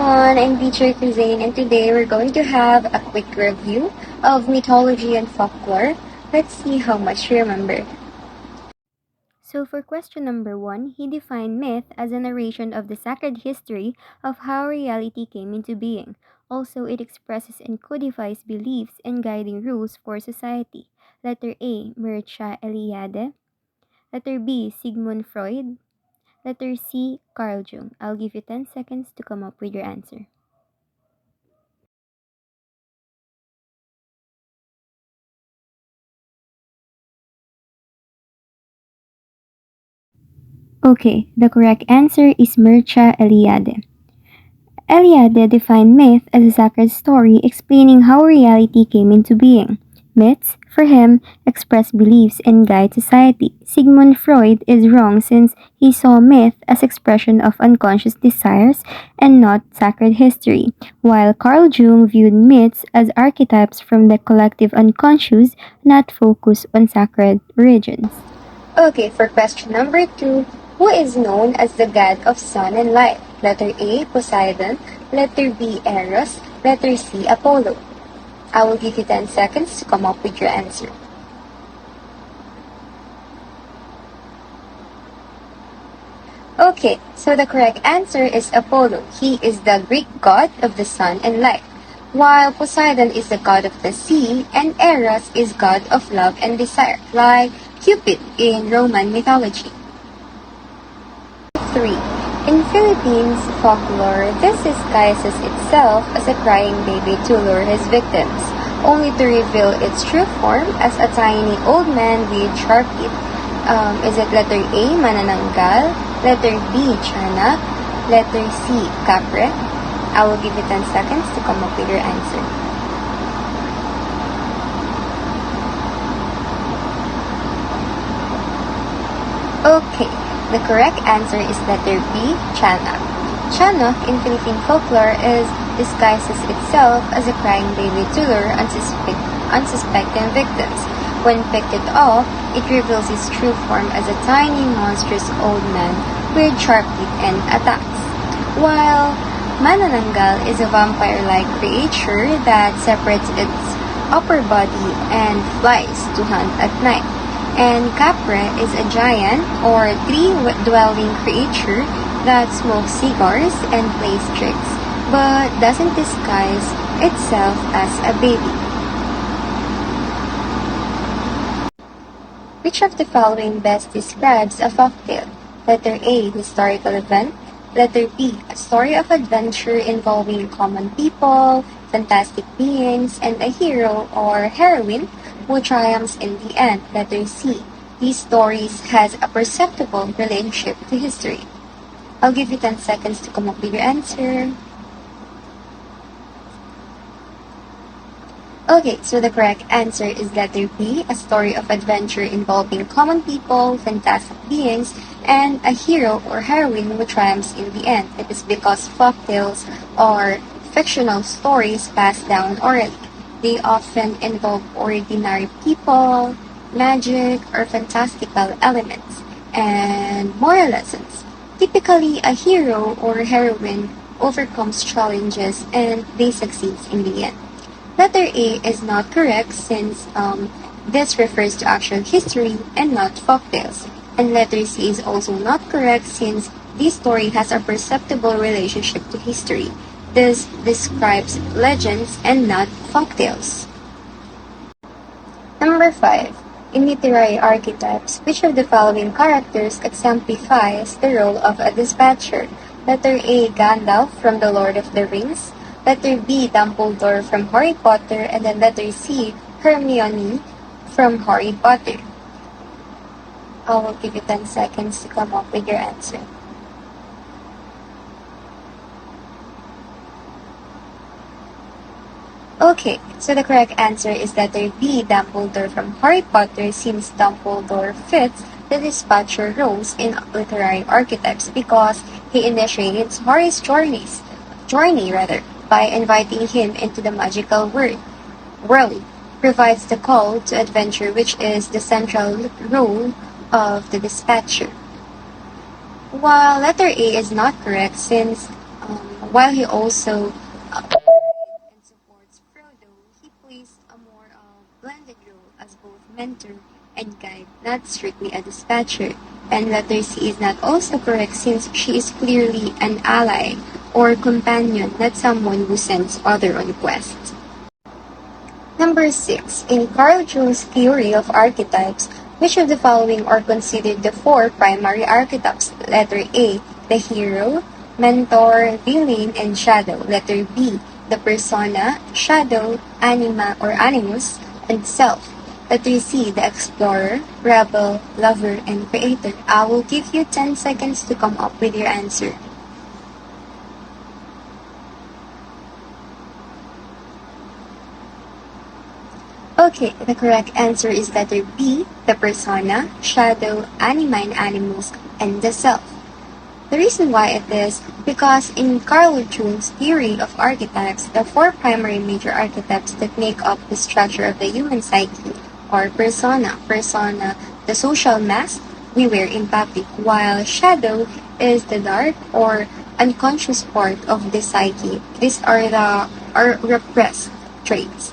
everyone, I'm teacher Krizzianne, and today we're going to have a quick review of mythology and folklore. Let's see how much you remember. So for question number 1, he defined myth as a narration of the sacred history of how reality came into being. Also, it expresses and codifies beliefs and guiding rules for society. Letter A, Mircea Eliade. Letter B, Sigmund Freud. Letter C, Carl Jung. I'll give you 10 seconds to come up with your answer. Okay, the correct answer is Mircea Eliade. Eliade defined myth as a sacred story explaining how reality came into being. Myths, for him, express beliefs and guide society. Sigmund Freud is wrong since he saw myth as expression of unconscious desires and not sacred history, while Carl Jung viewed myths as archetypes from the collective unconscious, not focused on sacred origins. Okay, for question number 2, who is known as the god of sun and light? Letter A, Poseidon. Letter B, Eros. Letter C, Apollo. I will give you 10 seconds to come up with your answer. Okay, so the correct answer is Apollo. He is the Greek god of the sun and light, while Poseidon is the god of the sea and Eros is god of love and desire, like Cupid in Roman mythology. 3. In Philippines folklore, this disguises itself as a crying baby to lure his victims, only to reveal its true form as a tiny old man with sharp teeth. Is it letter A, Manananggal, letter B, Tiyanak, letter C, Capre? I will give you 10 seconds to come up with your answer. Okay, the correct answer is letter B, Tiyanak. Tiyanak in Philippine folklore disguises itself as a crying baby to lure unsuspecting victims. When picked off, it reveals its true form as a tiny, monstrous old man with sharp teeth and attacks. While Manananggal is a vampire-like creature that separates its upper body and flies to hunt at night. And Capre is a giant or tree-dwelling creature that smokes cigars and plays tricks, but doesn't disguise itself as a baby. Which of the following best describes a folktale? Letter A, historical event. Letter B, a story of adventure involving common people, fantastic beings, and a hero or heroine who triumphs in the end. Letter C, these stories has a perceptible relationship to history. I'll give you 10 seconds to come up with your answer. Okay, so the correct answer is letter B, a story of adventure involving common people, fantastic beings, and a hero or heroine who triumphs in the end. It is because folktales are fictional stories passed down orally. They often involve ordinary people, magic, or fantastical elements, and moral lessons. Typically, a hero or heroine overcomes challenges and they succeed in the end. Letter A is not correct since this refers to actual history and not folktales. And letter C is also not correct since this story has a perceptible relationship to history. This describes legends and not folktales. Number 5. In literary archetypes, which of the following characters exemplifies the role of a dispatcher? Letter A, Gandalf from The Lord of the Rings. Letter B, Dumbledore from Harry Potter, and then letter C, Hermione from Harry Potter. I will give you 10 seconds to come up with your answer. Okay, so the correct answer is letter B, Dumbledore from Harry Potter, since Dumbledore fits the dispatcher roles in literary archetypes because he initiates Harry's journey by inviting him into the magical world, provides the call to adventure, which is the central role of the dispatcher. While letter A is not correct since While he also and supports Frodo, he plays a more blended role as both mentor and guide, not strictly a dispatcher. And letter C is not also correct since she is clearly an ally or companion, not someone who sends other on quests. Number 6. In Carl Jung's theory of archetypes, which of the following are considered the four primary archetypes? Letter A, the hero, mentor, villain, and shadow. Letter B, the persona, shadow, anima or animus, and self. Letter C, the explorer, rebel, lover, and creator. I will give you 10 seconds to come up with your answer. Okay, the correct answer is letter B, the persona, shadow, anima and animus, and the self. The reason why it is because in Carl Jung's theory of archetypes, the four primary major archetypes that make up the structure of the human psyche are persona, the social mask we wear in public, while shadow is the dark or unconscious part of the psyche. These are the repressed traits.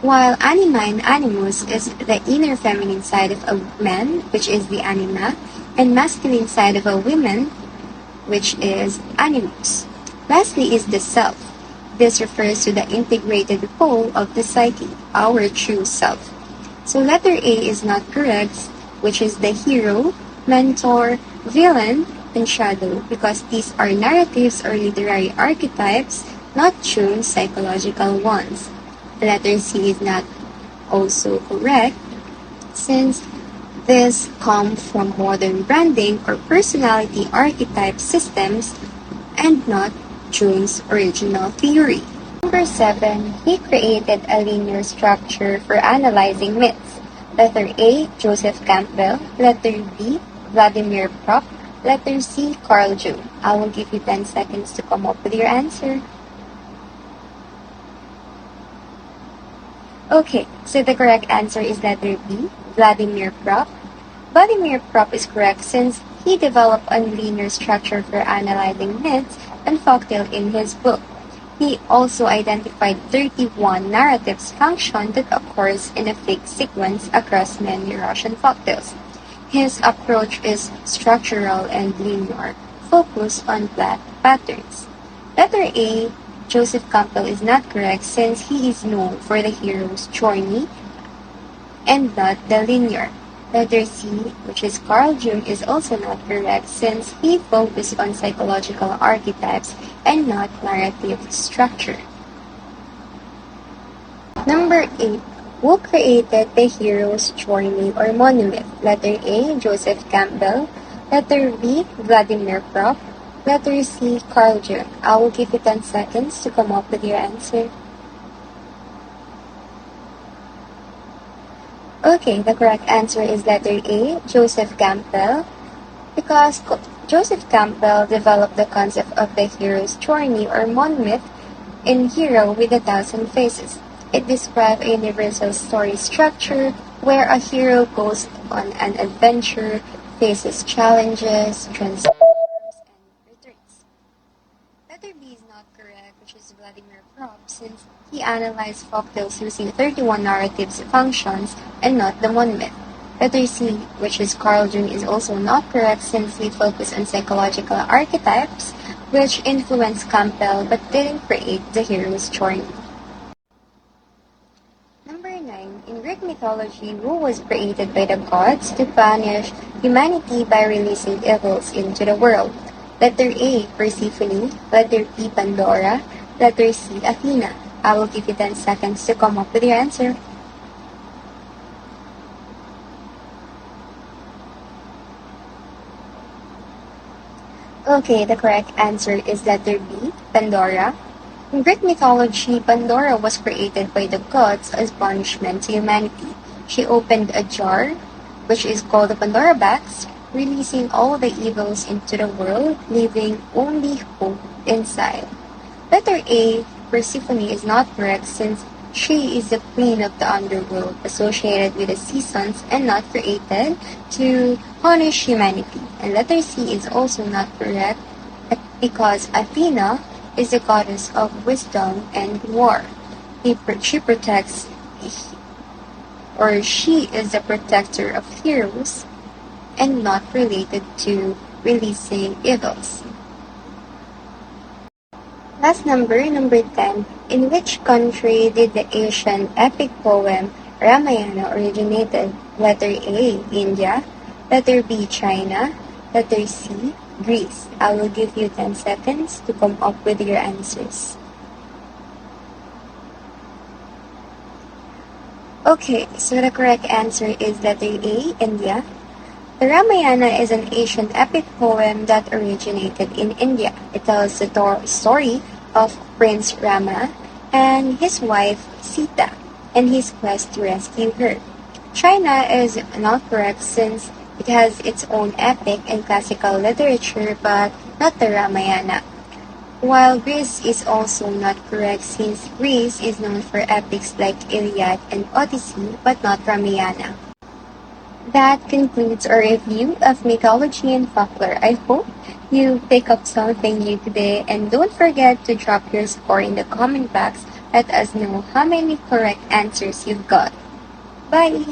While anima and animus is the inner feminine side of a man, which is the anima, and masculine side of a woman, which is animus. Lastly is the self. This refers to the integrated whole of the psyche, our true self. So letter A is not correct, which is the hero, mentor, villain, and shadow, because these are narratives or literary archetypes, not true psychological ones. Letter C is not also correct since this comes from modern branding or personality archetype systems and not Jung's original theory. Number 7, he created a linear structure for analyzing myths. Letter A, Joseph Campbell. Letter B, Vladimir Prop. Letter C, Carl Jung. I will give you 10 seconds to come up with your answer. Okay, so the correct answer is letter B, Vladimir Prop. Vladimir Prop is correct since he developed a linear structure for analyzing myths and folktale in his book. He also identified 31 narratives function that occurs in a fixed sequence across many Russian folktales. His approach is structural and linear, focused on flat patterns. Letter A, Joseph Campbell is not correct since he is known for the hero's journey and not the linear. Letter C, which is Carl Jung, is also not correct since he focused on psychological archetypes and not narrative structure. Number 8. Who created the hero's journey or monomyth? Letter A, Joseph Campbell. Letter B, Vladimir Prop. Letter C, Carl Jung. I will give you 10 seconds to come up with your answer. Okay, the correct answer is letter A, Joseph Campbell, because Joseph Campbell developed the concept of the hero's journey or monomyth in Hero with a Thousand Faces. It describes a universal story structure where a hero goes on an adventure, faces challenges, transforms, and returns. Letter B is not correct, which is Vladimir Prop, since he analyzed folktales using 31 narratives functions and not the monomyth. Letter C, which is Carl Jung, is also not correct since he focused on psychological archetypes, which influenced Campbell but didn't create the hero's journey. Number 9. In Greek mythology, who was created by the gods to punish humanity by releasing evils into the world? Letter A, Persephone. Letter B, Pandora. Letter C, Athena. I will give you 10 seconds to come up with your answer. Okay, the correct answer is letter B, Pandora. In Greek mythology, Pandora was created by the gods as punishment to humanity. She opened a jar, which is called the Pandora box, releasing all the evils into the world, leaving only hope inside. Letter A, Persephone, is not correct since she is the queen of the underworld associated with the seasons and not created to punish humanity. And letter C is also not correct because Athena is the goddess of wisdom and war. She protects, or she is the protector of heroes and not related to releasing evils. Last number 10. In which country did the Asian epic poem Ramayana originated? Letter A, India. Letter B, China. Letter C, Greece. I will give you 10 seconds to come up with your answers. Okay, so the correct answer is letter A, India. The Ramayana is an Asian epic poem that originated in India. It tells the story of Prince Rama and his wife Sita and his quest to rescue her. China is not correct since it has its own epic and classical literature but not the Ramayana. While Greece is also not correct since Greece is known for epics like Iliad and Odyssey but not Ramayana. That concludes our review of mythology and folklore. I hope you pick up something new today, and don't forget to drop your score in the comment box. Let us know how many correct answers you've got. Bye!